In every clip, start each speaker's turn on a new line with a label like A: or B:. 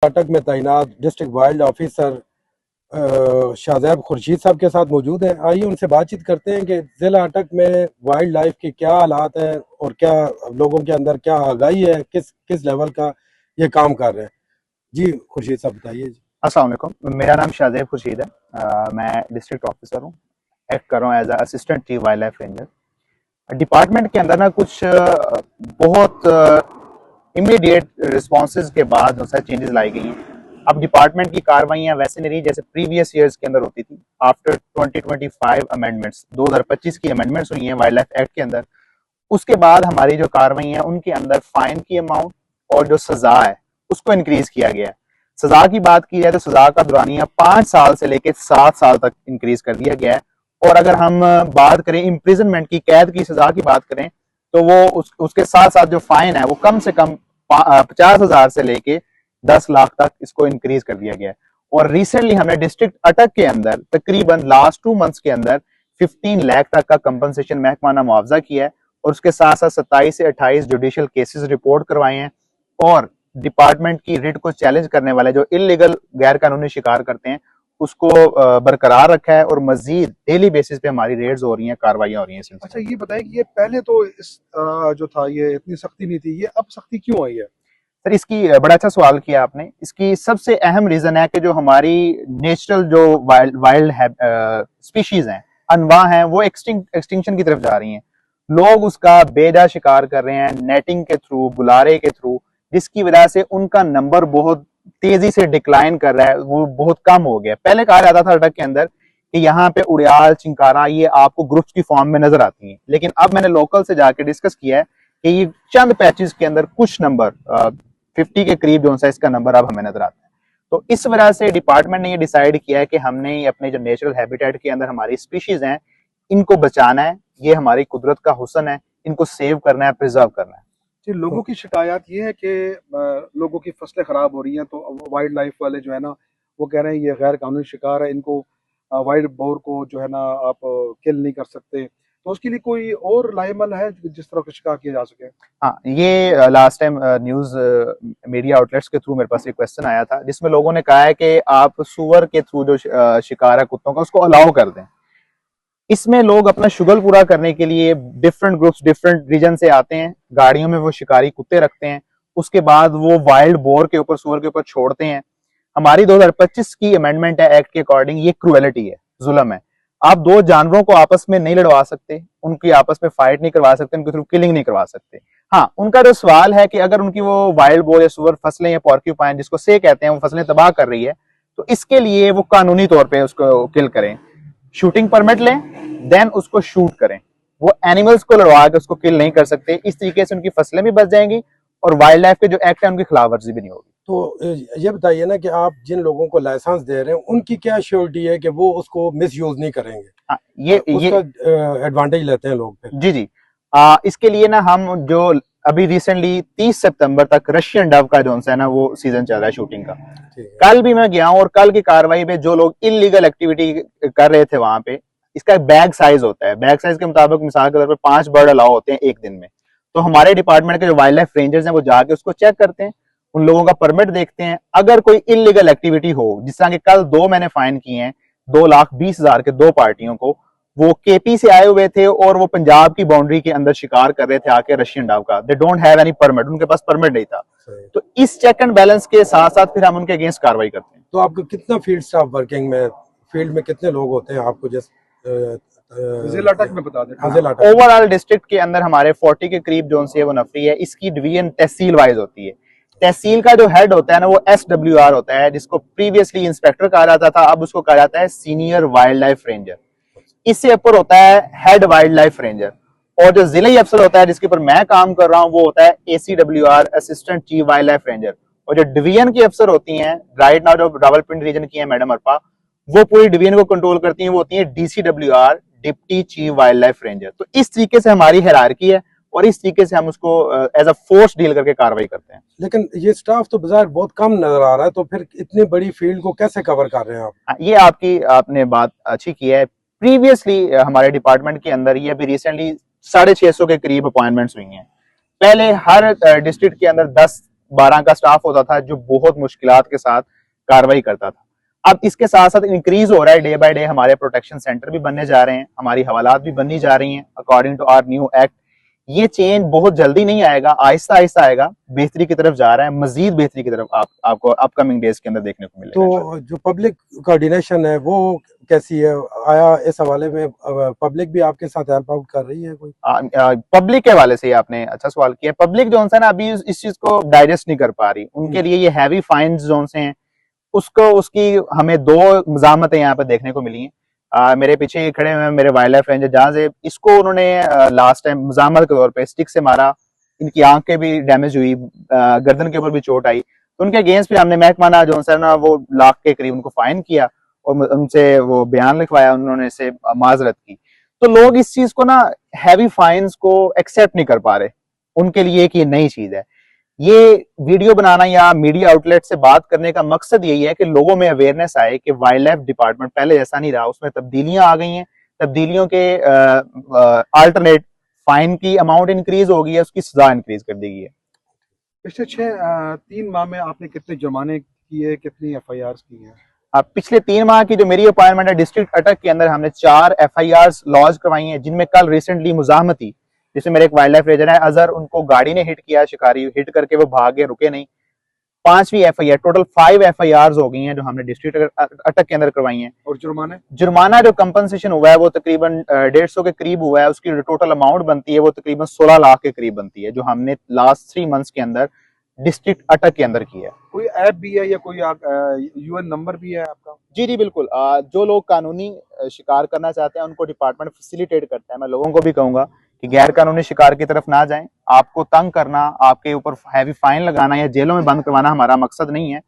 A: अटक में तैनात district wild officer Shahzaib Khurshid साहब के साथ मौजूद हैं। आइए उनसे बातचीत करते हैं कि ज़िला अटक में वाइल्ड लाइफ के क्या हालात हैं और क्या लोगों के अंदर क्या आगाही है, किस किस लेवल का ये काम कर रहे हैं। जी खुर्शीद साहब बताइए जी।
B: अस्सलाम वालेकुम, मेरा नाम शाहजैब खुर्शीद है। मैं डिस्ट्रिक्ट ऑफिसर हूँ, एक्ट कर रहा हूँ as assistant chief wildlife ranger. Department के अंदर ना कुछ बहुत इमीडिएट रिस्पॉन्सेज के बाद बहुत सारी चेंजेस लाई गई हैं। अब डिपार्टमेंट की कार्रवाइयाँ वैसे नहीं रही जैसे प्रीवियस ईयर्स के अंदर होती थी। आफ्टर 2025 अमेंडमेंट्स 2025 की अमेंडमेंट्स हुई हैं वाइल्ड लाइफ एक्ट के अंदर, उसके बाद हमारी जो कार्रवाई है उनके अंदर फाइन की अमाउंट और जो सजा है उसको इंक्रीज किया गया है। सजा की बात की जाए तो सजा का दुरानिया 5 साल से लेकर 7 साल तक इंक्रीज कर दिया गया है। और अगर हम बात करें इम्प्रिजनमेंट की, कैद की सजा की बात करें, तो वो उसके साथ साथ जो फाइन है वो कम से कम 50,000 से लेके 10 लाख तक इसको इंक्रीज कर दिया गया है। और रिसेंटली हमने डिस्ट्रिक्ट अटक के अंदर तकरीबन लास्ट 2 मंथ्स के अंदर 15 लाख तक का कंपनसेशन महकमाना मुआवजा किया है। और उसके साथ साथ 27 से 28 जुडिशियल केसेस रिपोर्ट करवाए हैं। और डिपार्टमेंट की रिट को चैलेंज करने वाले जो इलीगल गैर कानूनी शिकार करते हैं उसको बरकरार रखा है। और मजीद डेली बेसिस पे हमारी रेड्स हो रही हैं, कार्रवाइयां हो रही हैं।
C: अच्छा, ये बताएं कि ये पहले तो इस जो था ये इतनी सख्ती नहीं थी, ये अब सख्ती क्यों आई है?
B: सर, इसकी बड़ा अच्छा सवाल किया आपने। इसकी सबसे अहम रीजन है कि जो हमारी नेचुरल जो वाइल्ड स्पीशीज हैं, अनवा हैं, वो एक्सटिंक्शन की तरफ जा रही हैं। लोग उसका बेजा शिकार कर रहे हैं नेटिंग के थ्रू, बुलारे के थ्रू, जिसकी वजह से उनका नंबर बहुत तेजी से डिक्लाइन कर रहा है, वो बहुत कम हो गया। पहले कहा जाता था अटक के अंदर कि यहाँ पे उड़ियाल, चिंकारा ये आपको ग्रुप्स की फॉर्म में नजर आती हैं, लेकिन अब मैंने लोकल से जाके डिस्कस किया है कि ये चंद पैचेस के अंदर कुछ नंबर 50 के करीब जो सा इसका नंबर अब हमें नजर आता है। तो इस वजह से डिपार्टमेंट ने ये डिसाइड किया है कि हमने अपने जो नेचुरल हैबिटेट के अंदर हमारी स्पीशीज हैं इनको बचाना है। ये हमारी कुदरत का हुस्न है, इनको सेव करना है, प्रिजर्व करना है।
C: जी, लोगों की शिकायत ये है कि लोगों की फसलें खराब हो रही हैं, तो वाइल्ड लाइफ वाले जो है ना वो कह रहे हैं ये गैर कानूनी शिकार है, इनको वाइल्ड बोर को जो है ना आप किल नहीं कर सकते। तो उसके लिए कोई और लाइमल है जिस तरह का शिकार किया जा सके?
B: हाँ, ये last time news media outlets के थ्रू मेरे पास एक क्वेश्चन आया था जिसमें लोगों ने कहा है कि आप सुअर के थ्रू जो शिकार है कुत्तों का उसको अलाउ कर दें। इसमें लोग अपना शुगल पूरा करने के लिए डिफरेंट ग्रुप्स डिफरेंट रीजन से आते हैं, गाड़ियों में वो शिकारी कुत्ते रखते हैं, उसके बाद वो वाइल्ड बोर के ऊपर, सुअर के ऊपर छोड़ते हैं। हमारी 2025 की अमेंडमेंट है एक्ट के अकॉर्डिंग, ये क्रूएलिटी है, जुल्म है। आप दो जानवरों को आपस में नहीं लड़वा सकते, उनकी आपस में फाइट नहीं करवा सकते, उनके थ्रू किलिंग नहीं करवा सकते। हाँ, उनका जो सवाल है कि अगर उनकी वो वाइल्ड बोर या सुअर फसलें या पॉर्क्यूपाइन जिसको से कहते हैं वो फसलें तबाह कर रही है, तो इसके लिए वो कानूनी तौर पर उसको किल करें, शूटिंग परमिट लें, देन उसको शूट करें। वो एनिमल्स को लड़वा के उसको किल नहीं कर सकते। इस तरीके से उनकी फसलें भी बच जाएंगी और वाइल्ड लाइफ के जो एक्ट है उनकी खिलाफवर्जी भी नहीं होगी।
A: तो ये बताइए ना कि आप जिन लोगों को लाइसेंस दे रहे हैं उनकी क्या श्योरिटी है कि वो उसको मिसयूज नहीं करेंगे?
B: हाँ, ये
A: एडवांटेज लेते हैं लोग फिर।
B: जी। इसके लिए ना हम जो अभी रिसेंटली 30 सितंबर तक रशियन डव का जो है ना वो सीजन चल रहा है शूटिंग का। कल भी मैं गया हूँ और कल की कार्रवाई में जो लोग इलीगल एक्टिविटी कर रहे थे वहां पे, इसका बैग साइज होता है, बैग साइज के मुताबिक मिसाल के तौर पर 5 बर्ड अलाउ होते हैं एक दिन में। तो हमारे डिपार्टमेंट के जो वाइल्ड लाइफ रेंजर्स हैं वो जाके उसको चेक करते हैं, उन लोगों का परमिट देखते हैं। अगर कोई इलीगल एक्टिविटी हो, जिस तरह के कल 2 मैंने फाइन किए हैं 2,20,000 के 2 पार्टियों को, वो केपी से आए हुए थे और वो पंजाब की बाउंड्री के अंदर शिकार कर रहे थे आके रशियन डव का। They don't have any permit, उनके पास परमिट नहीं था। तो इस चेक एंड बैलेंस के साथ साथ फिर हम उनके अगेंस्ट कार्रवाई करते हैं।
A: तो आपका कितना फील्ड स्टाफ वर्किंग में, फील्ड में कितने लोग होते हैं आपको?
C: जिला अटक में बता दें।
B: ओवरऑल डिस्ट्रिक्ट के अंदर हमारे 40 के करीब जो से वो नफरी है। इसकी डिवीजन तहसील वाइज होती है। तहसील का जो हेड होता है ना वो SWR होता है, जिसको प्रीवियसली इंस्पेक्टर कहा जाता था, अब उसको कहा जाता है सीनियर वाइल्ड लाइफ रेंजर। इससे ऊपर होता है हेड वाइल्ड लाइफ रेंजर। और जो जिले अफसर होता है जिसके ऊपर मैं काम कर रहा हूँ वो होता है ACWR, assistant chief wildlife ranger. और जो डिवीजन की अफसर होती हैं राइट नाउ जो रावलपिंडी रीजन की है मैडम अरपा, वो पूरी डिवीजन को कंट्रोल करती हैं, वो होती है DCWR, deputy chief wildlife ranger. तो इस तरीके से हमारी हायरार्की है और इस तरीके से हम उसको एज अ फोर्स डील करके कार्रवाई करते हैं।
A: लेकिन ये स्टाफ तो बाजार बहुत कम नजर आ रहा है, तो फिर इतनी बड़ी फील्ड को कैसे कवर कर रहे हैं आप?
B: ये आपने बात अच्छी की है। प्रीवियसली हमारे डिपार्टमेंट के अंदर ये अभी रिसेंटली 650 के करीब अपॉइंटमेंट्स हुई हैं। पहले हर डिस्ट्रिक्ट के अंदर 10 12 का स्टाफ होता था जो बहुत मुश्किलात के साथ कार्रवाई करता था। अब इसके साथ साथ इंक्रीज हो रहा है, डे बाय डे हमारे प्रोटेक्शन सेंटर भी बनने जा रहे हैं, हमारी हवालात भी बननी जा रही हैं according to our new act. ये चेंज बहुत जल्दी नहीं आएगा, आहिस्ता आहिस्ता आएगा, बेहतरी की तरफ जा रहा है, मजीद बेहतरी की तरफ आपको अपकमिंग डेज के अंदर देखने को मिलेगा।
A: तो जो पब्लिक कोऑर्डिनेशन है वो कैसी है? आया इस हवाले में पब्लिक भी आपके साथ हेल्प आउट कर रही है कोई?
B: पब्लिक के हवाले से ही आपने अच्छा सवाल किया। पब्लिक जो है ना अभी इस चीज को डाइजेस्ट नहीं कर पा रही, उनके लिए ये हैवी फाइन्स जो हैं उसकी हमें दो मज़ामतें यहाँ पे देखने को मिली हैं। मेरे पीछे खड़े हुए मेरे वाइल्ड लाइफ रेंजर, जहां से इसको उन्होंने लास्ट टाइम मज़ामत के तौर पे स्टिक से मारा, इनकी आंखें भी डैमेज हुई, गर्दन के ऊपर भी चोट आई, तो उनके अगेंस्ट भी हमने महकमा जो है ना वो लाख के करीब उनको फाइन किया और उनसे वो बयान लिखवाया, उन्होंने इससे माजरत की। तो लोग इस चीज को ना हैवी फाइन्स को एक्सेप्ट नहीं कर पा रहे, उनके लिए एक ये नई चीज है। ये वीडियो बनाना या मीडिया आउटलेट से बात करने का मकसद यही है कि लोगों में अवेयरनेस आए कि वाइल्ड लाइफ डिपार्टमेंट पहले जैसा नहीं रहा, उसमें तब्दीलियां आ गई हैं, तब्दीलियों के अल्टरनेट फाइन की अमाउंट इंक्रीज हो गई है, उसकी सजा इंक्रीज कर दी गई है।
C: पिछले 3 माह में आपने कितने जुर्माने किए, कितनी FIR की हैं?
B: पिछले 3 माह की जो मेरी अपॉइंटमेंट है डिस्ट्रिक्ट अटक के अंदर, हमने 4 FIR लॉन्च करवाई हैं, जिनमें कल रिसेंटली मुजाहमती, जिसमें मेरे एक वाइल्ड लाइफ रेंजर है अजहर, उनको गाड़ी ने हिट किया, शिकारी हिट करके वो भागे, रुके नहीं। 5वीं FIR, टोटल 5 FIR हो गई हैं जो हमने डिस्ट्रिक्ट अटक के अंदर करवाई हैं।
C: और
B: जुर्माना जो कंपनसेशन हुआ है वो तकरीबन 150 के करीब हुआ है, उसकी जो टोटल अमाउंट बनती है वो तकरीबन 16 लाख के करीब बनती है, जो हमने लास्ट 3 मंथ्स के अंदर डिस्ट्रिक्ट अटक के अंदर की है।
C: कोई ऐप भी है या कोई UN नंबर भी है आपका?
B: जी जी बिल्कुल, जो लोग कानूनी शिकार करना चाहते हैं उनको डिपार्टमेंट फैसिलिटेट करता है। मैं लोगों को भी कहूंगा कि गैर कानूनी शिकार की तरफ ना जाएं। आपको तंग करना, आपके ऊपर हैवी फाइन लगाना या जेलों में बंद करवाना हमारा मकसद नहीं है।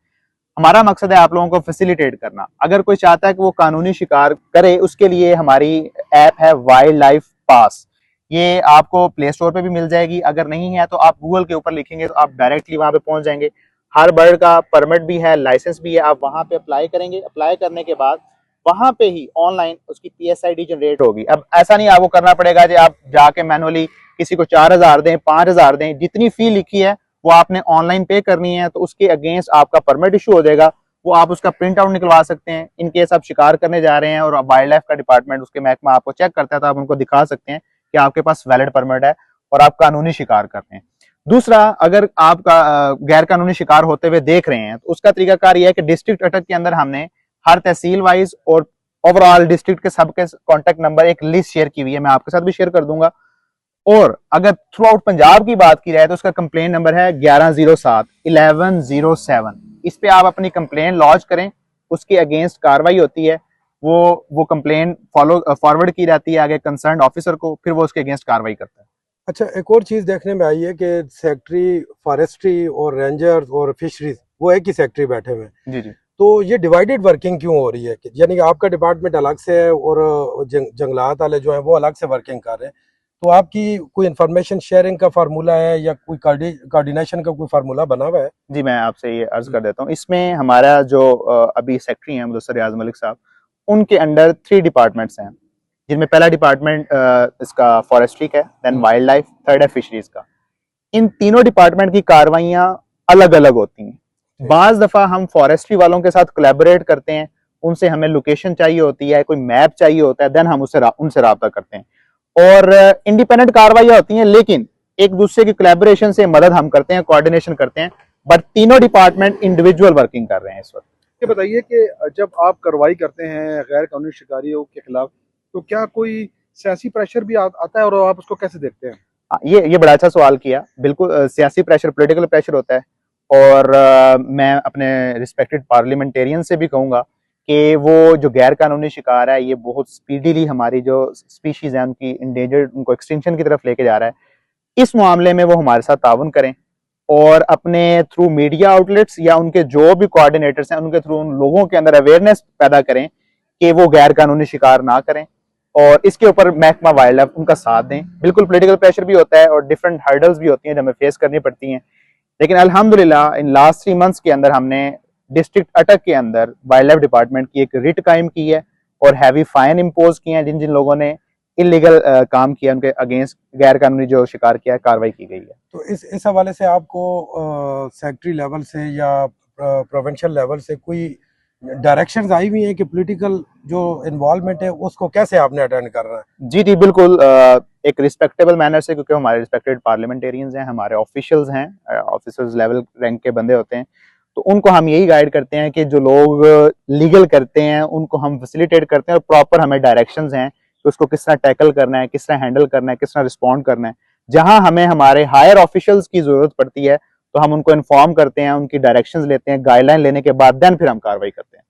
B: हमारा मकसद है आप लोगों को फैसिलिटेट करना। अगर कोई चाहता है कि वो कानूनी शिकार करे, उसके लिए हमारी ऐप है वाइल्ड लाइफ पास, ये आपको प्ले स्टोर पे भी मिल जाएगी। अगर नहीं है तो आप गूगल के ऊपर लिखेंगे तो आप डायरेक्टली वहां पे पहुंच जाएंगे। हर बर्ड का परमिट भी है, लाइसेंस भी है, आप वहां पे अप्लाई करेंगे। अप्लाई करने के बाद वहां पे ही ऑनलाइन उसकी PSID जनरेट होगी। अब ऐसा नहीं आपको करना पड़ेगा कि आप जाके मैनुअली किसी को 4000 दें, 5000 दें, जितनी फी लिखी है वो आपने ऑनलाइन पे करनी है, तो उसके अगेंस्ट आपका परमिट इशू हो जाएगा, वो आप उसका प्रिंट आउट निकलवा सकते हैं। इनकेस आप शिकार करने जा रहे हैं और वाइल्ड लाइफ का डिपार्टमेंट उसके महकमा आपको चेक करता है तो आप उनको दिखा सकते हैं कि आपके पास वैलिड परमिट है और आप कानूनी शिकार कर रहे हैं। दूसरा, अगर आप गैर कानूनी शिकार होते हुए देख रहे हैं तो उसका तरीकाकार यह है कि डिस्ट्रिक्ट अटक के अंदर हमने हर तहसील वाइज और ओवरऑल डिस्ट्रिक्ट के सबके कॉन्टेक्ट नंबर एक लिस्ट शेयर की हुई है, मैं आपके साथ भी शेयर कर दूंगा। और अगर थ्रू आउट पंजाब की बात की जाए तो उसका कंप्लेन नंबर है 1107 इस पे आप अपनी कंप्लेन लॉन्च करें, उसके अगेंस्ट कार्रवाई होती है, वो कंप्लेन फॉरवर्ड की जाती है आगे कंसर्न ऑफिसर को, फिर वो उसके अगेंस्ट कार्रवाई करता है।
A: अच्छा, एक और चीज देखने में आई है कि सेक्रेटरी फॉरेस्ट्री और रेंजर्स और फिशरीज वो एक ही सेक्रेटरी बैठे हुए हैं।
B: जी जी।
A: तो ये डिवाइडेड वर्किंग क्यों हो रही है? यानी कि आपका डिपार्टमेंट अलग से है और जंगलात वाले जो हैं वो अलग से वर्किंग कर रहे हैं, तो आपकी कोई इंफॉर्मेशन शेयरिंग का फार्मूला है या कोई कोऑर्डिनेशन का कोई फार्मूला बना हुआ है?
B: जी, मैं आपसे ये अर्ज कर देता हूँ। इसमें हमारा जो अभी सेक्रेटरी हैं मुदस्सर रियाज मलिक साहब, उनके अंडर 3 डिपार्टमेंट्स हैं, जिनमें पहला डिपार्टमेंट इसका फॉरेस्ट्री का है, देन वाइल्ड लाइफ, थर्ड है फिशरीज का। इन तीनों डिपार्टमेंट की कार्रवाइयां अलग अलग होती हैं। बाज दफा हम फॉरेस्ट्री वालों के साथ कोलैबोरेट करते हैं, उनसे हमें लोकेशन चाहिए होती है, कोई मैप चाहिए होता है, देन हम उनसे राब्ता करते हैं और इंडिपेंडेंट कार्रवाइयां होती हैं, लेकिन एक दूसरे की कोलैबोरेशन से मदद हम करते हैं, कोऑर्डिनेशन करते हैं, बट तीनों डिपार्टमेंट इंडिविजुअल वर्किंग कर रहे हैं इस वक्त।
C: ये बताइए कि जब आप कार्रवाई करते हैं गैर कानूनी शिकारियों के खिलाफ, तो क्या कोई सियासी प्रेशर भी आता है और आप उसको कैसे देखते हैं?
B: ये बड़ा अच्छा सवाल किया। बिल्कुल सियासी प्रेशर, पॉलिटिकल प्रेशर होता है और मैं अपने रिस्पेक्टेड पार्लियामेंटेरियन से भी कहूंगा कि वो जो गैर कानूनी शिकार है ये बहुत स्पीडीली हमारी जो स्पीशीज है उनकी इंडेंजर्ड, उनको एक्सटिंक्शन की तरफ लेके जा रहा है। इस मामले में वो हमारे साथ ताउन करें और अपने थ्रू मीडिया आउटलेट्स या उनके जो भी कोऑर्डिनेटर्स हैं उनके थ्रू उन लोगों के अंदर अवेयरनेस पैदा करें कि वो गैर कानूनी शिकार ना करें और इसके ऊपर महकमा वाइल्ड लाइफ उनका साथ दें। बिल्कुल पॉलिटिकल प्रेशर भी होता है और डिफरेंट हर्डल्स भी होती हैं जो हमें फेस करनी पड़ती हैं, लेकिन अल्हम्दुलिल्लाह इन लास्ट 3 मंथ्स के अंदर हमने डिस्ट्रिक्ट अटक के अंदर वाइल्ड लाइफ डिपार्टमेंट की एक रिट कायम की है और हैवी फाइन इम्पोज किए हैं जिन जिन लोगों ने इलीगल काम किया, उनके अगेंस्ट गैर कानूनी जो शिकार किया है, कार्रवाई की गई है।
A: तो इस हवाले से आपको सेक्रेटरी लेवल से या प्रोविंशियल लेवल से कोई डायरेक्शंस आई हुई हैं कि पॉलिटिकल जो इन्वॉल्वमेंट है उसको कैसे आपने अटेंड करना है?
B: जी जी बिल्कुल, एक रिस्पेक्टेबल मैनर से, क्योंकि हमारे रिस्पेक्टेड पार्लियामेंटेरियंस हैं, हमारे ऑफिशियल्स हैं, ऑफिसर्स लेवल रैंक के बंदे होते हैं, तो उनको हम यही गाइड करते हैं कि जो लोग लीगल करते हैं उनको हम फैसिलिटेट करते हैं, और प्रॉपर हमें डायरेक्शंस हैं कि उसको किस तरह टैकल करना है, किस तरह हैंडल करना है, किस तरह रिस्पॉन्ड करना है। जहां हमें हमारे हायर ऑफिशियल्स की जरूरत पड़ती है तो हम उनको इन्फॉर्म करते हैं, उनकी डायरेक्शंस लेते हैं, गाइडलाइन लेने के बाद देन फिर हम कार्रवाई करते हैं।